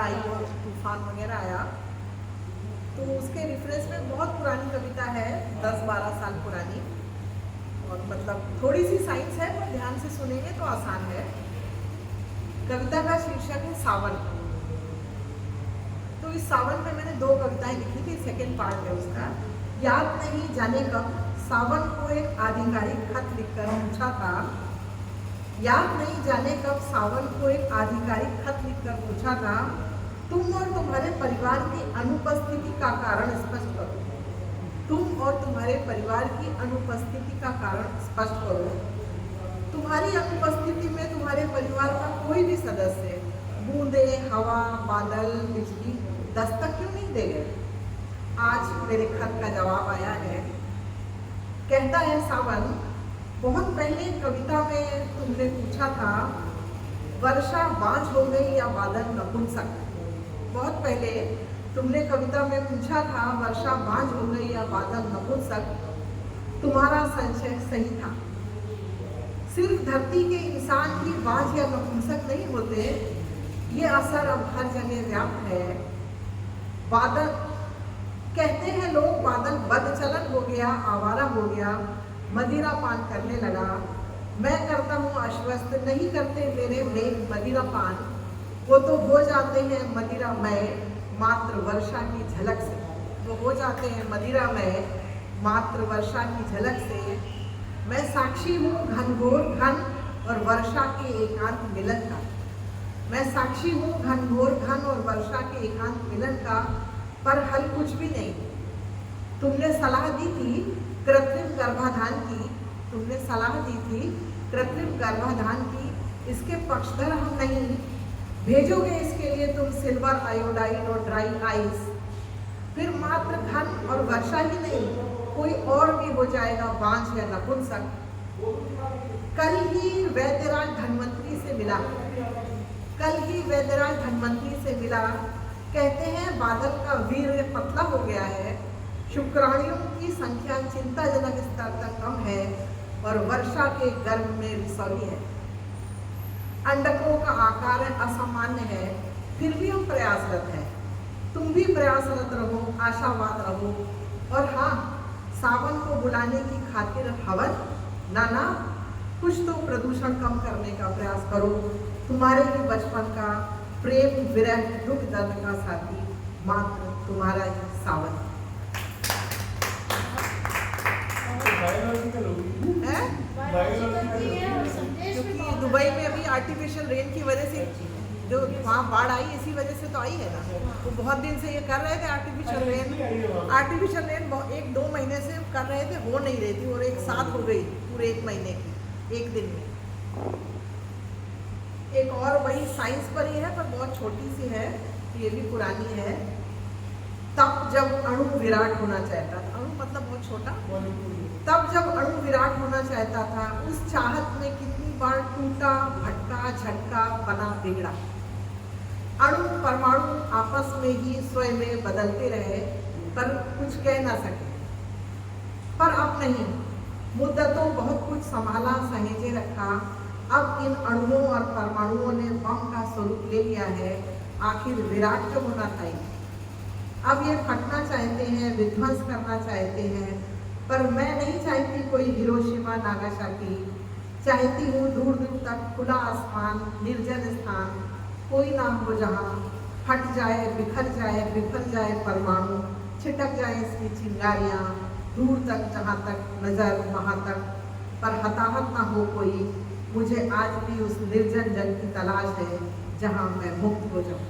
आई और तूफान वगैरह आया, तो उसके रेफरेंस में बहुत पुरानी कविता है, 10-12 साल पुरानी, और मतलब थोड़ी सी साइंस है पर ध्यान से सुनेंगे तो आसान है। कविता का शीर्षक है सावन। तो इस सावन में मैंने 2 कविताएं लिखी थी, सेकेंड पार्ट है उसका। याद नहीं जाने कब सावन को एक आधिकारिक खत लिखकर पूछा था, याद नहीं जाने कब सावन को एक आधिकारिक खत लिखकर पूछा था, तुम और तुम्हारे परिवार की अनुपस्थिति का कारण स्पष्ट करो। तुम और तुम्हारे परिवार की अनुपस्थिति का कारण स्पष्ट करो। तुम्हारी अनुपस्थिति में तुम्हारे परिवार का कोई भी सदस्य बूंदे, हवा, बादल, बिजली दस्तक क्यों नहीं दे गए? आज मेरे खत का जवाब आया है। कहता है सावन, बहुत पहले कविता में तुमने पूछा था, वर्षा बांझ हो गई या बादल नपुंसक। बहुत पहले तुमने कविता में पूछा था, वर्षा बांझ हो गई या बादल नपुंसक। तुम्हारा संशय सही था। सिर्फ धरती के इंसान ही बांझ या नपुंसक नहीं होते, ये असर अब हर जगह व्याप्त है। बादल कहते हैं लोग, बादल बदचलन हो गया, आवारा हो गया, मदिरा पान करने लगा। मैं करता हूँ आश्वस्त, नहीं करते मेरे मेघ मदिरा पान। वो तो हो जाते हैं मदिरामय मात्र वर्षा की झलक से। वो हो जाते हैं मदिरामय मात्र वर्षा की झलक से। मैं साक्षी हूँ घनघोर घन और वर्षा के एकांत मिलन का। मैं साक्षी हूँ घनघोर घन और वर्षा के एकांत मिलन का, पर हल कुछ भी नहीं। तुमने सलाह दी थी कृत्रिम गर्भाधान की, तुमने सलाह दी थी कृत्रिम गर्भाधान की, इसके पक्षधर हम नहीं। भेजोगे इसके लिए तुम सिल्वर आयोडाइड और ड्राई आइस। फिर मात्र घन और वर्षा ही नहीं, कोई और भी हो जाएगा बांझ या नपुंसक। कल ही वैद्यराज धन्वंतरी से मिला, कल ही वैद्यराज धन्वंतरी से मिला। कहते हैं बादल का वीर्य पतला हो गया है, शुक्राणुओं की संख्या चिंताजनक स्तर तक कम है और वर्षा के गर्भ में रिसौली है। अंडकों का आकार असामान्य है, फिर भी हम प्रयासरत हैं। तुम भी प्रयासरत रहो, आशावाद रहो। और हाँ, सावन को बुलाने की खातिर हवन नाना, कुछ तो प्रदूषण कम करने का प्रयास करो। तुम्हारे ही बचपन का प्रेम, विरह, दुख, दर्द का साथी मात्र तुम्हारा ही सावन है। क्योंकि दुबई में अभी आर्टिफिशियल रेन की वजह से जो वहाँ बाढ़ आई, इसी वजह से तो आई है ना। वो बहुत दिन से ये कर रहे थे आर्टिफिशियल रेन 1-2 महीने से कर रहे थे, हो नहीं रही थी, और एक साथ हो गई पूरे 1 महीने की, 1 दिन में। एक और वही साइंस पर ही है पर बहुत छोटी सी है, ये भी पुरानी है। तब जब अणु विराट होना चाहता था, अणु मतलब बहुत छोटा, तब जब अणु विराट होना चाहता था, उस चाहत में कितनी बार टूटा, भटका, झटका, बना, बिगड़ा। अणु परमाणु आपस में ही स्वयं में बदलते रहे पर कुछ कह ना सके। पर अब नहीं, मुद्दतों बहुत कुछ संभाला, सहेजे रखा। अब इन अणुओं और परमाणुओं ने बम का स्वरूप ले लिया है। आखिर विराट क्यों होना था? अब ये फटना चाहते हैं, विध्वंस करना चाहते हैं, पर मैं नहीं चाहती कोई हिरोशिमा नागासाकी। चाहती हूँ दूर दूर तक खुला आसमान, निर्जन स्थान, कोई ना हो जहाँ फट जाए, बिखर जाए परमाणु, छिटक जाए इसकी चिंगारियाँ, दूर तक जहाँ तक नजर वहाँ तक, पर हताहत ना हो कोई। मुझे आज भी उस निर्जन जल की तलाश है जहाँ मैं मुक्त हो जाऊँ।